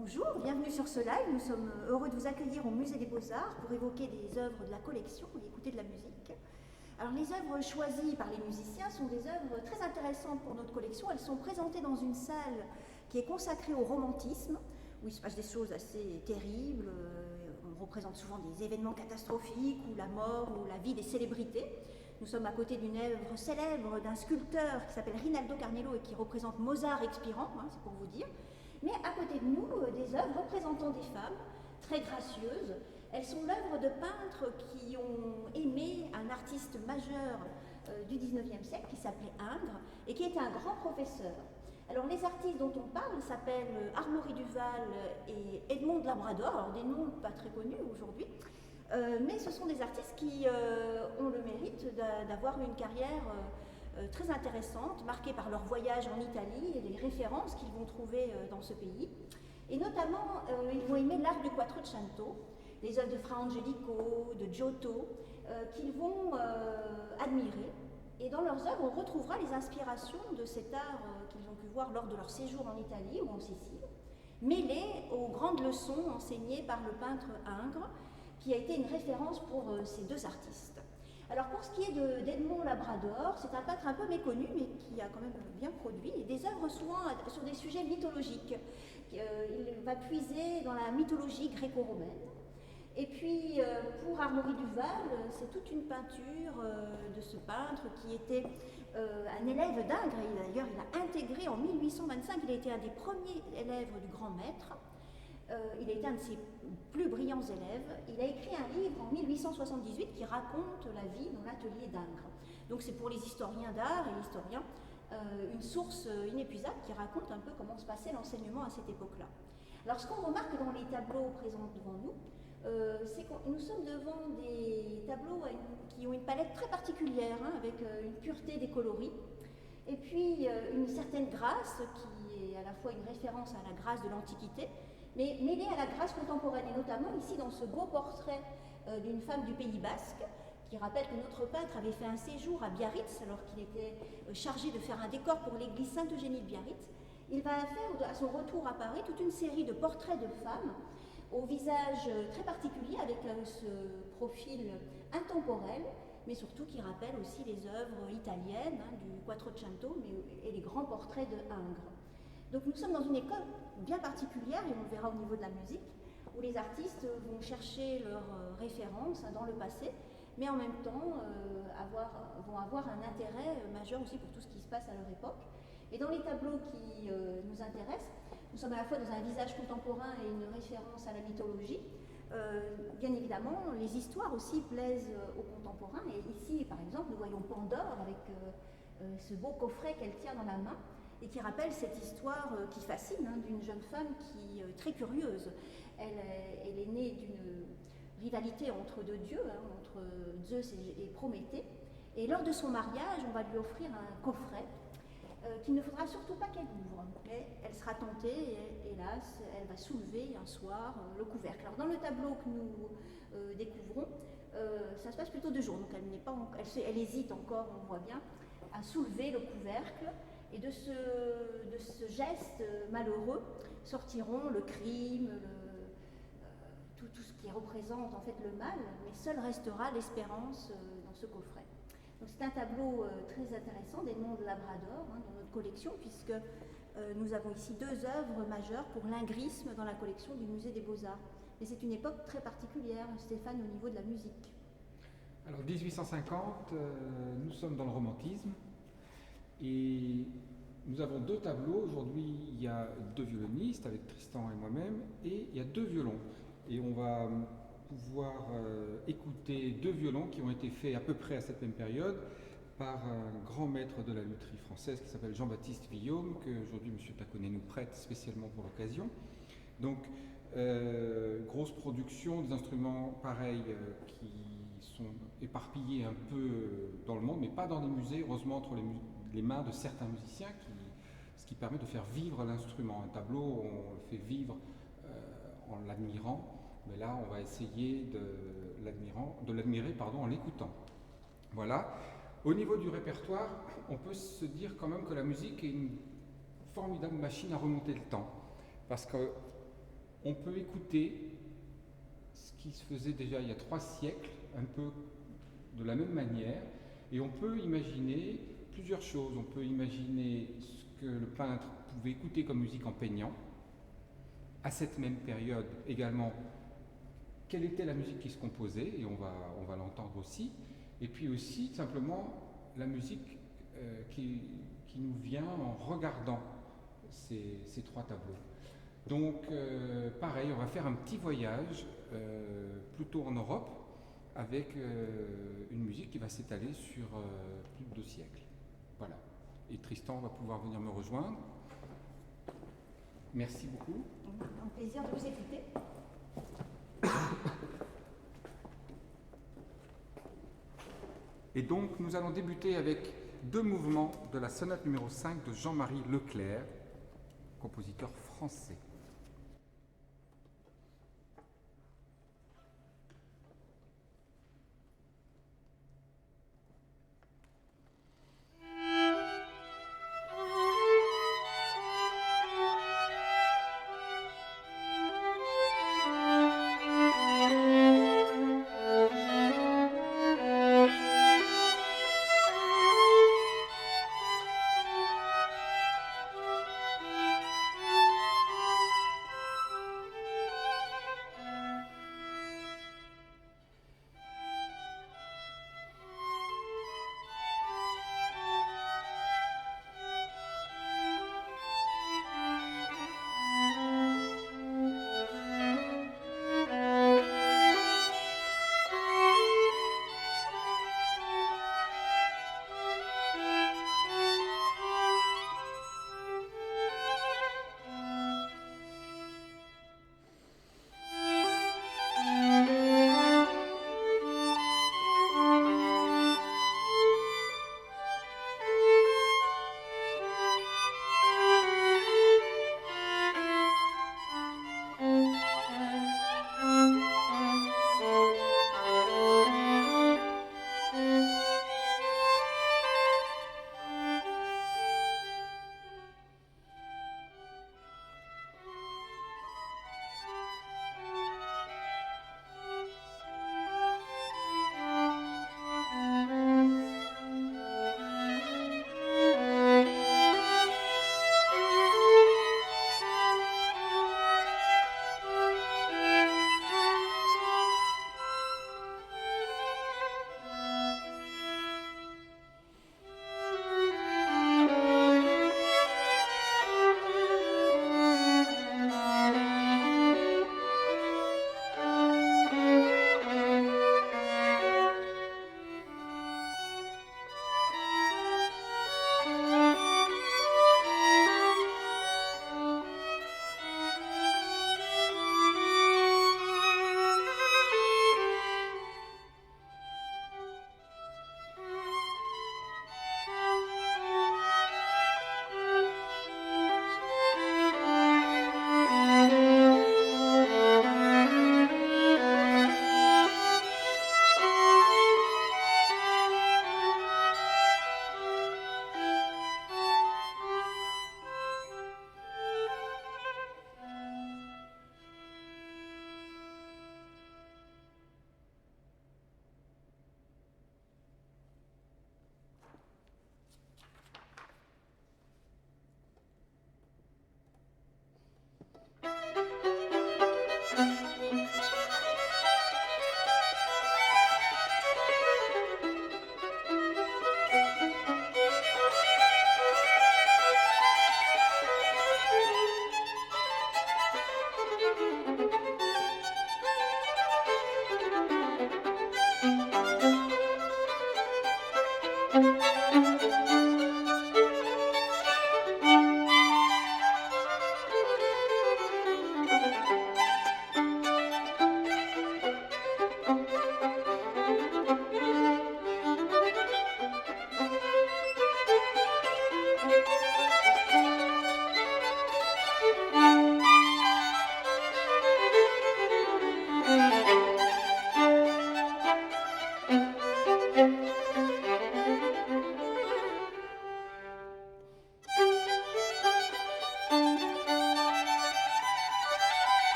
Bonjour, bienvenue sur ce live. Nous sommes heureux de vous accueillir au Musée des Beaux-Arts pour évoquer des œuvres de la collection et écouter de la musique. Alors les œuvres choisies par les musiciens sont des œuvres très intéressantes pour notre collection. Elles sont présentées dans une salle qui est consacrée au romantisme, où il se passe des choses assez terribles. On représente souvent des événements catastrophiques, ou la mort, ou la vie des célébrités. Nous sommes à côté d'une œuvre célèbre d'un sculpteur qui s'appelle Rinaldo Carnello et qui représente Mozart expirant, c'est pour vous dire. Mais à côté de nous, des œuvres représentant des femmes, très gracieuses. Elles sont l'œuvre de peintres qui ont aimé un artiste majeur du 19e siècle qui s'appelait Ingres et qui était un grand professeur. Alors les artistes dont on parle s'appellent Armaury Duval et Edmond de Labrador, alors des noms pas très connus aujourd'hui, mais ce sont des artistes qui ont le mérite d'avoir une carrière très intéressante, marquée par leur voyage en Italie et les références qu'ils vont trouver dans ce pays. Et notamment, ils vont aimer l'art du Quattrocento, les œuvres de Fra Angelico, de Giotto, qu'ils vont admirer. Et dans leurs œuvres, on retrouvera les inspirations de cet art qu'ils ont pu voir lors de leur séjour en Italie ou en Sicile, mêlées aux grandes leçons enseignées par le peintre Ingres, qui a été une référence pour ces deux artistes. Alors pour ce qui est d'Edmond Labrador, c'est un peintre un peu méconnu, mais qui a quand même bien produit, et des œuvres souvent sur des sujets mythologiques. Il va puiser dans la mythologie gréco-romaine. Et puis pour Armaury Duval, c'est toute une peinture de ce peintre qui était un élève d'Ingres. D'ailleurs, il a intégré en 1825, il a été un des premiers élèves du grand maître. Il a été un de ses plus brillants élèves. Il a écrit un livre en 1878 qui raconte la vie dans l'atelier d'Ingres. Donc c'est pour les historiens d'art et historiens une source inépuisable qui raconte un peu comment se passait l'enseignement à cette époque-là. Alors ce qu'on remarque dans les tableaux présents devant nous, c'est que nous sommes devant des tableaux qui ont une palette très particulière, avec une pureté des coloris, et puis une certaine grâce qui est à la fois une référence à la grâce de l'Antiquité, mais mêlée à la grâce contemporaine, et notamment ici dans ce beau portrait d'une femme du Pays Basque, qui rappelle que notre peintre avait fait un séjour à Biarritz alors qu'il était chargé de faire un décor pour l'église Sainte-Eugénie de Biarritz. Il va faire à son retour à Paris toute une série de portraits de femmes au visage très particulier avec ce profil intemporel, mais surtout qui rappelle aussi les œuvres italiennes du Quattrocento et les grands portraits de Ingres. Donc nous sommes dans une école bien particulière, et on le verra au niveau de la musique, où les artistes vont chercher leurs références dans le passé, mais en même temps vont avoir un intérêt majeur aussi pour tout ce qui se passe à leur époque. Et dans les tableaux qui nous intéressent, nous sommes à la fois dans un visage contemporain et une référence à la mythologie. Bien évidemment, les histoires aussi plaisent aux contemporains. Et ici, par exemple, nous voyons Pandore avec ce beau coffret qu'elle tient dans la main et qui rappelle cette histoire qui fascine d'une jeune femme qui est très curieuse. Elle est née d'une rivalité entre deux dieux, entre Zeus et Prométhée. Et lors de son mariage, on va lui offrir un coffret qu'il ne faudra surtout pas qu'elle ouvre, mais elle sera tentée et hélas, elle va soulever un soir le couvercle. Alors dans le tableau que nous découvrons, ça se passe plutôt de jour, donc elle hésite encore, on voit bien, à soulever le couvercle, et de ce geste malheureux sortiront le crime, tout ce qui représente en fait le mal, mais seule restera l'espérance dans ce coffret. Donc c'est un tableau très intéressant d'Edmond de Labrador dans notre collection, puisque nous avons ici deux œuvres majeures pour l'ingrisme dans la collection du Musée des Beaux-Arts. Mais c'est une époque très particulière, Stéphane, au niveau de la musique. Alors 1850, nous sommes dans le romantisme, et nous avons deux tableaux. Aujourd'hui, il y a deux violonistes avec Tristan et moi-même, et il y a deux violons. Et on va pouvoir écouter deux violons qui ont été faits à peu près à cette même période par un grand maître de la lutherie française qui s'appelle Jean-Baptiste Villaume, que aujourd'hui M. Taconnet nous prête spécialement pour l'occasion. Donc, grosse production, des instruments pareils qui sont éparpillés un peu dans le monde, mais pas dans les musées, heureusement entre les mains de certains musiciens, ce qui permet de faire vivre l'instrument. Un tableau, on le fait vivre en l'admirant. Mais là, on va essayer de l'admirer en l'écoutant. Voilà. Au niveau du répertoire, on peut se dire quand même que la musique est une formidable machine à remonter le temps. Parce que on peut écouter ce qui se faisait déjà il y a 3 siècles, un peu de la même manière, et on peut imaginer plusieurs choses. On peut imaginer ce que le peintre pouvait écouter comme musique en peignant. À cette même période également, quelle était la musique qui se composait, et on va l'entendre aussi. Et puis aussi, simplement, la musique qui nous vient en regardant ces 3 tableaux. Donc, pareil, on va faire un petit voyage, plutôt en Europe, avec une musique qui va s'étaler sur plus de 2 siècles. Voilà. Et Tristan va pouvoir venir me rejoindre. Merci beaucoup. Un plaisir de vous écouter. Et donc, nous allons débuter avec 2 mouvements de la sonate numéro 5 de Jean-Marie Leclerc, compositeur français.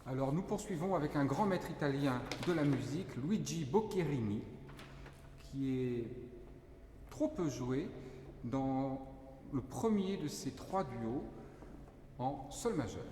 Alors nous poursuivons avec un grand maître italien de la musique, Luigi Boccherini, qui est trop peu joué dans le premier de ses 3 duos en sol majeur.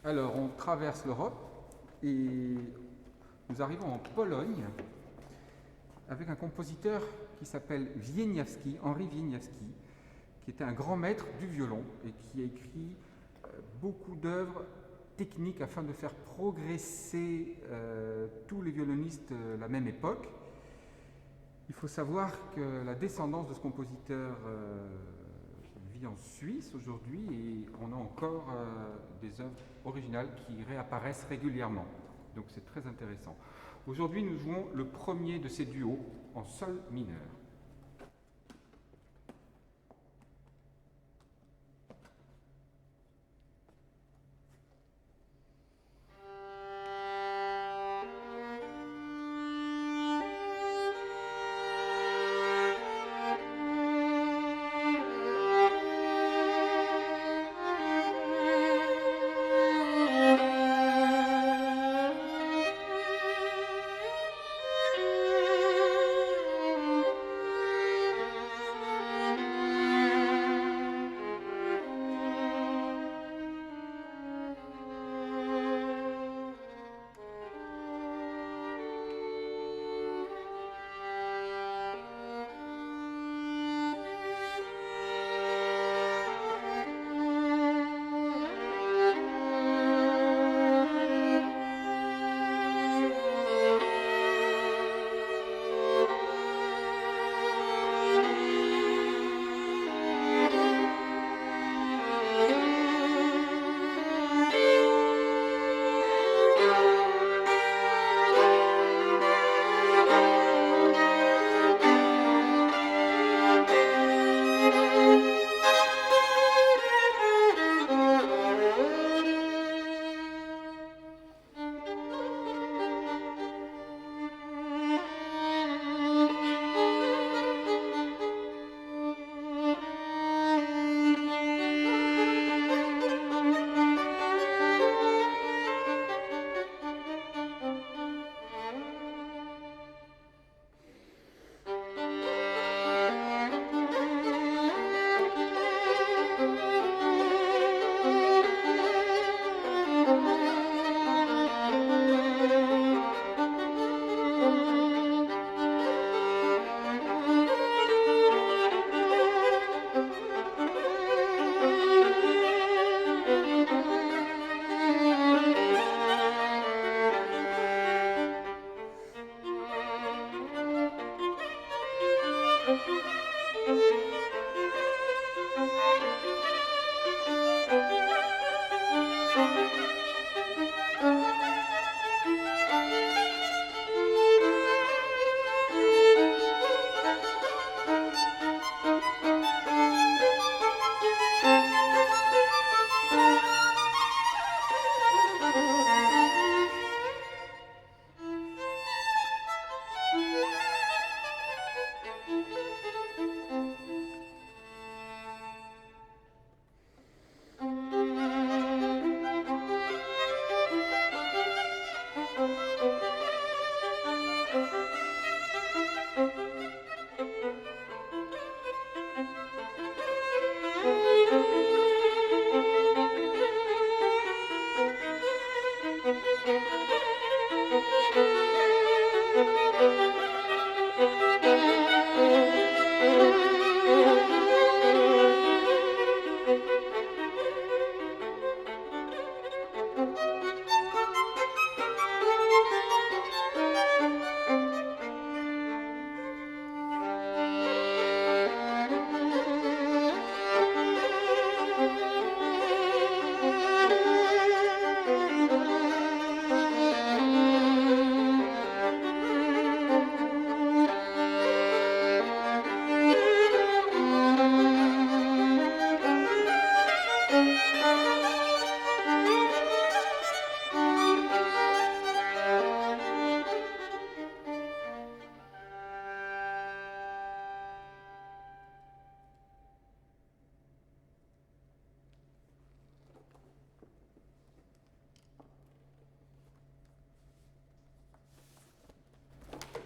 Alors, on traverse l'Europe et nous arrivons en Pologne avec un compositeur qui s'appelle Wieniawski, Henri Wieniawski, qui était un grand maître du violon et qui a écrit beaucoup d'œuvres techniques afin de faire progresser tous les violonistes de la même époque. Il faut savoir que la descendance de ce compositeur vit en Suisse aujourd'hui et on a encore des œuvres originales qui réapparaissent régulièrement. Donc c'est très intéressant. Aujourd'hui, nous jouons le premier de ces duos en sol mineur.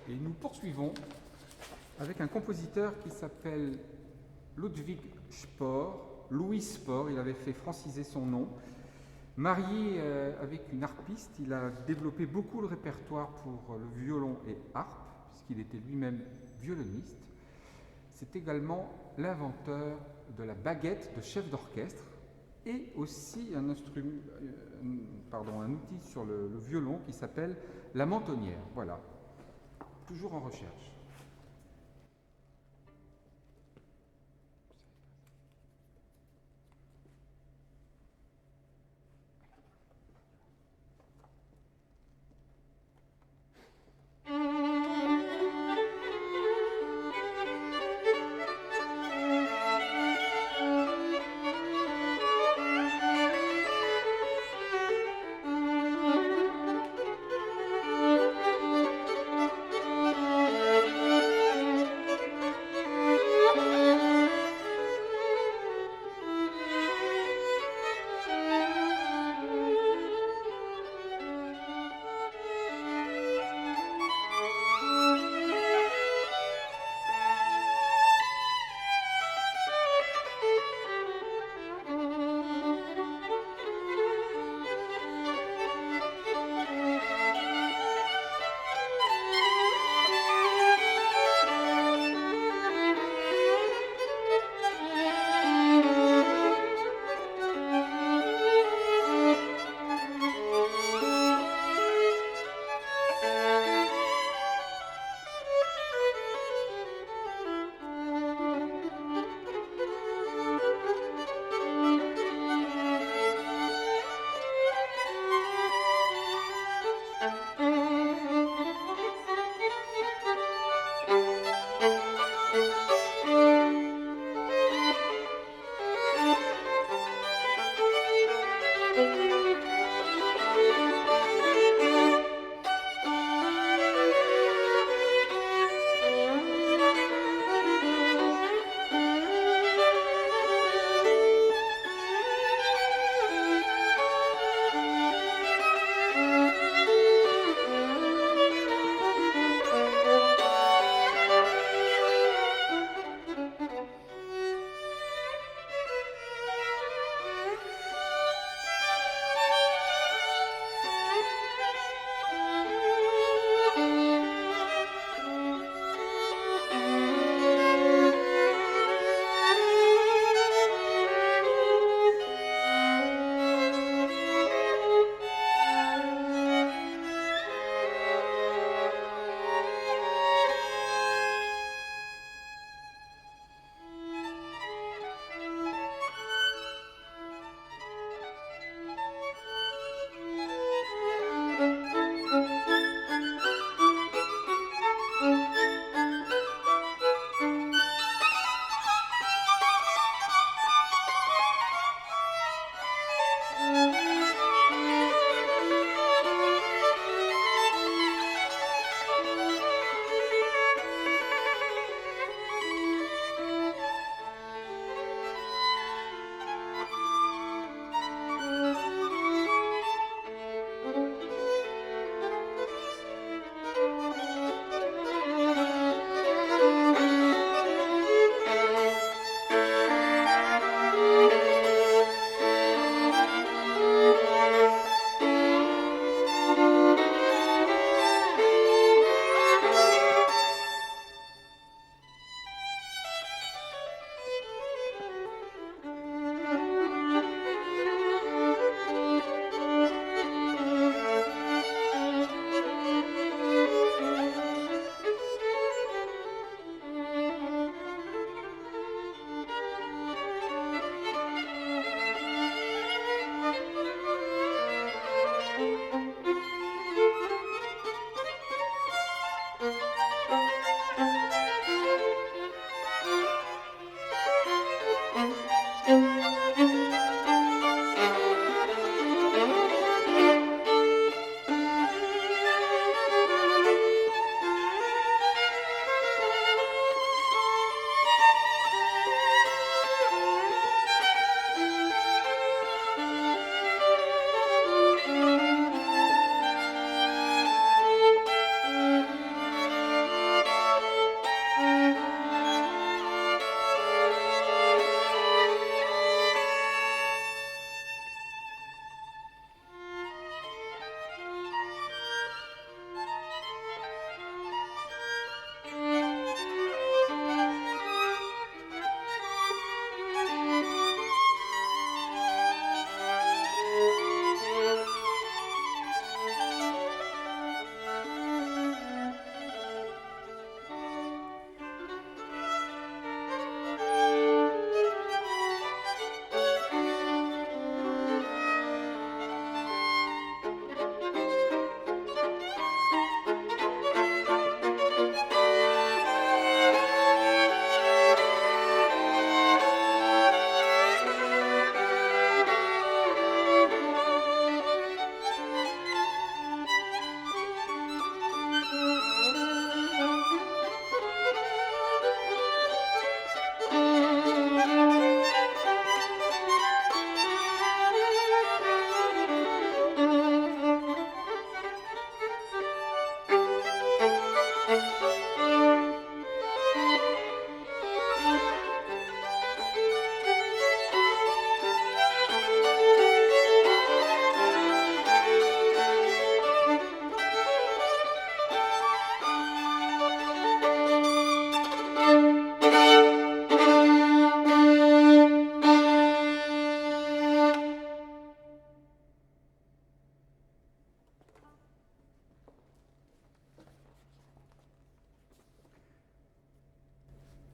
Et nous poursuivons avec un compositeur qui s'appelle Ludwig Spohr, Louis Spohr, il avait fait franciser son nom. Marié avec une harpiste, il a développé beaucoup le répertoire pour le violon et harpe, puisqu'il était lui-même violoniste. C'est également l'inventeur de la baguette de chef d'orchestre et aussi un outil sur le violon qui s'appelle la mentonnière. Voilà, toujours en recherche.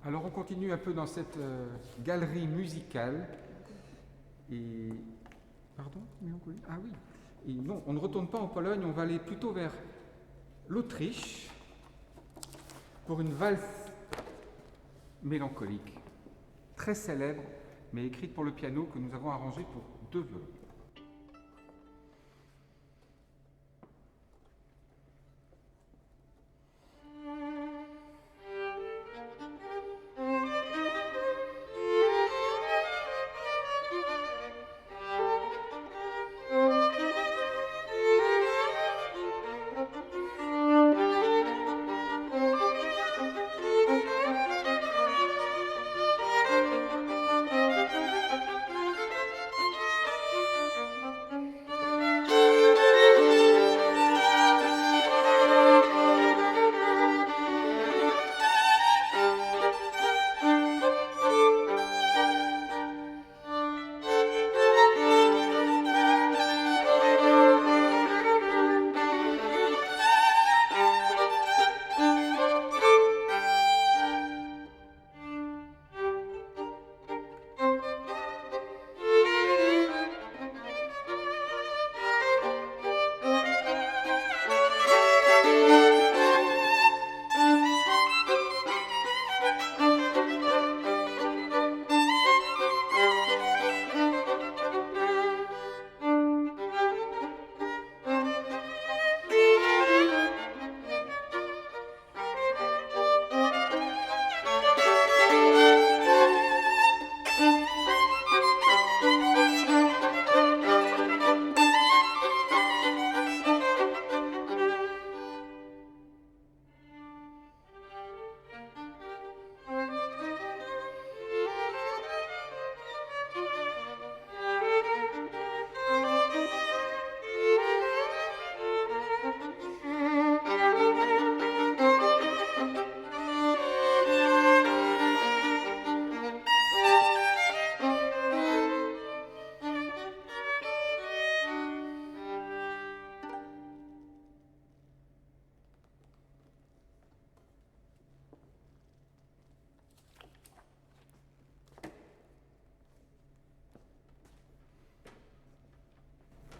Alors on continue un peu dans cette galerie musicale. Et... Pardon? Ah oui. Et non, on ne retourne pas en Pologne, on va aller plutôt vers l'Autriche pour une valse mélancolique, très célèbre, mais écrite pour le piano, que nous avons arrangée pour 2 violons.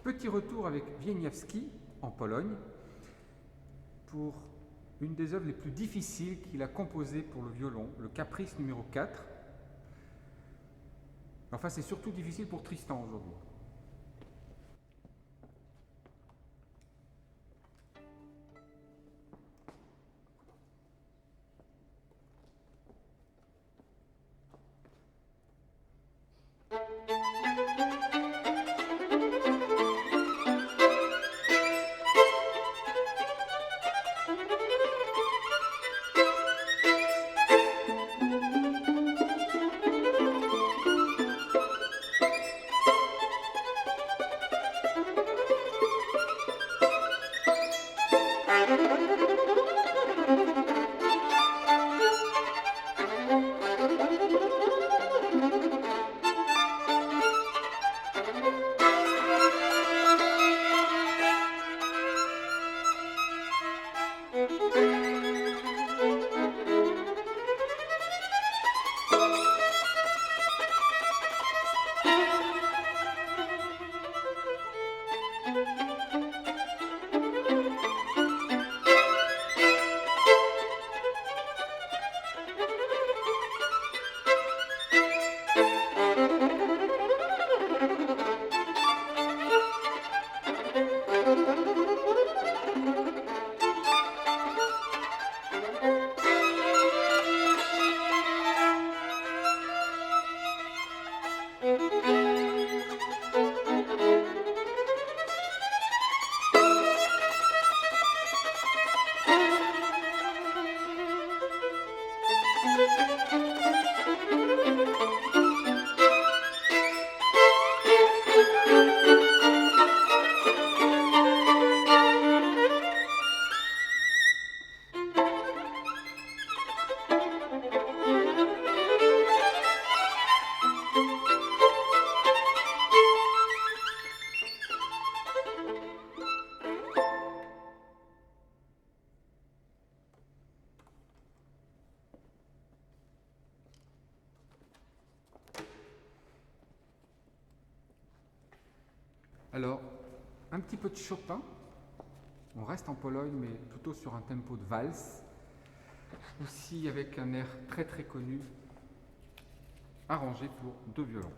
Petit retour avec Wieniawski en Pologne pour une des œuvres les plus difficiles qu'il a composées pour le violon, le Caprice numéro 4. Enfin, c'est surtout difficile pour Tristan aujourd'hui. Alors, un petit peu de Chopin. On reste en Pologne, mais plutôt sur un tempo de valse. Aussi avec un air très très connu, arrangé pour 2 violons.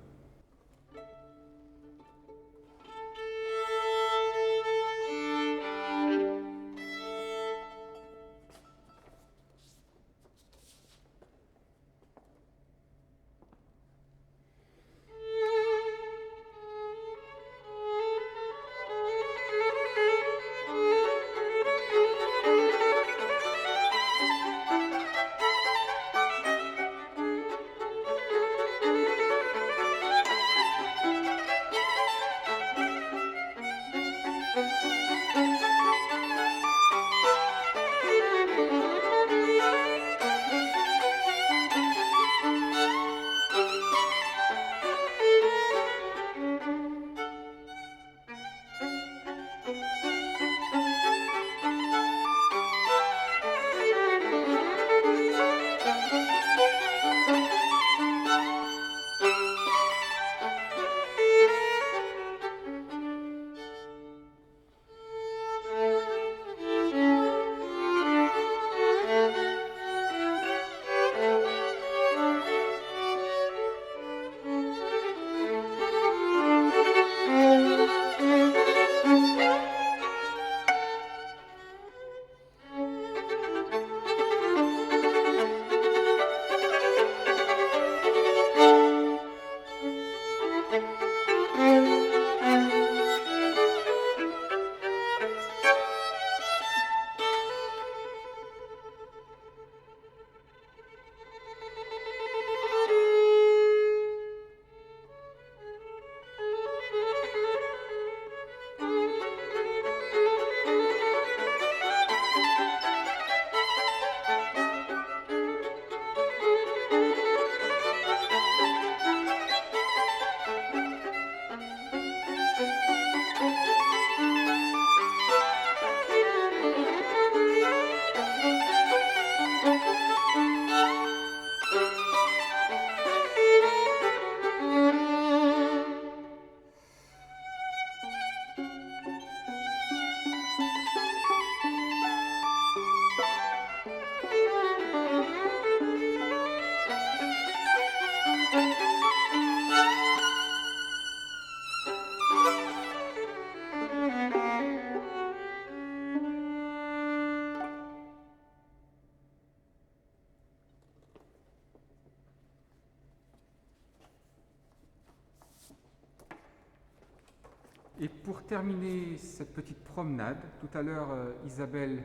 Et pour terminer cette petite promenade, tout à l'heure Isabelle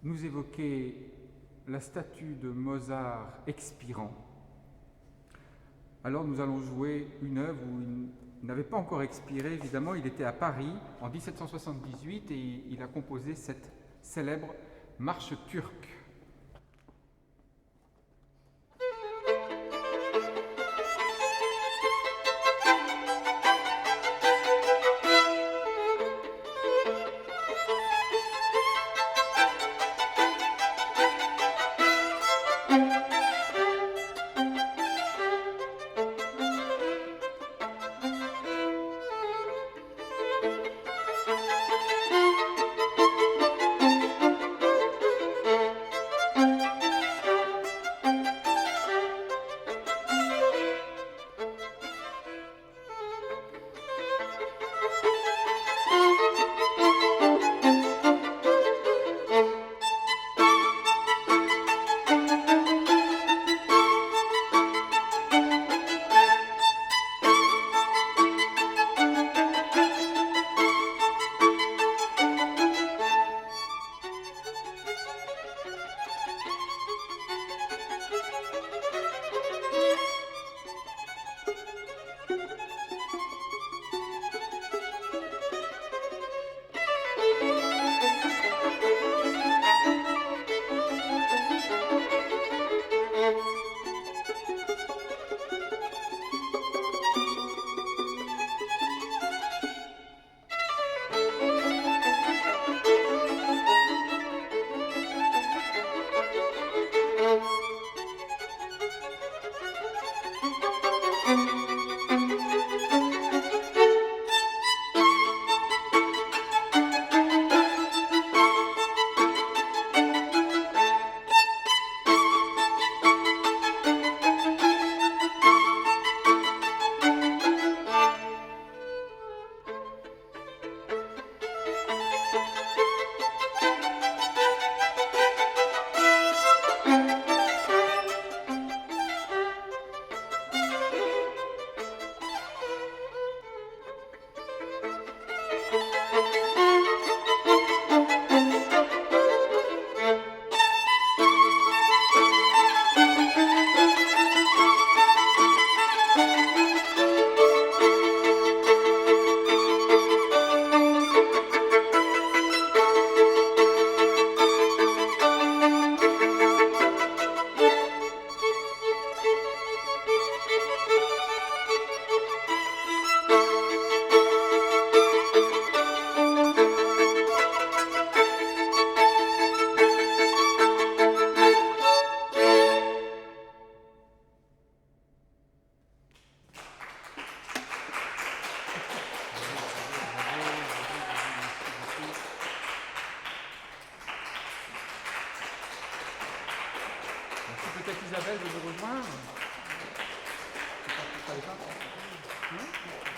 nous évoquait la statue de Mozart expirant. Alors nous allons jouer une œuvre où il n'avait pas encore expiré, évidemment, il était à Paris en 1778 et il a composé cette célèbre marche turque. voir. Je sais pas, vous savez pas? Non.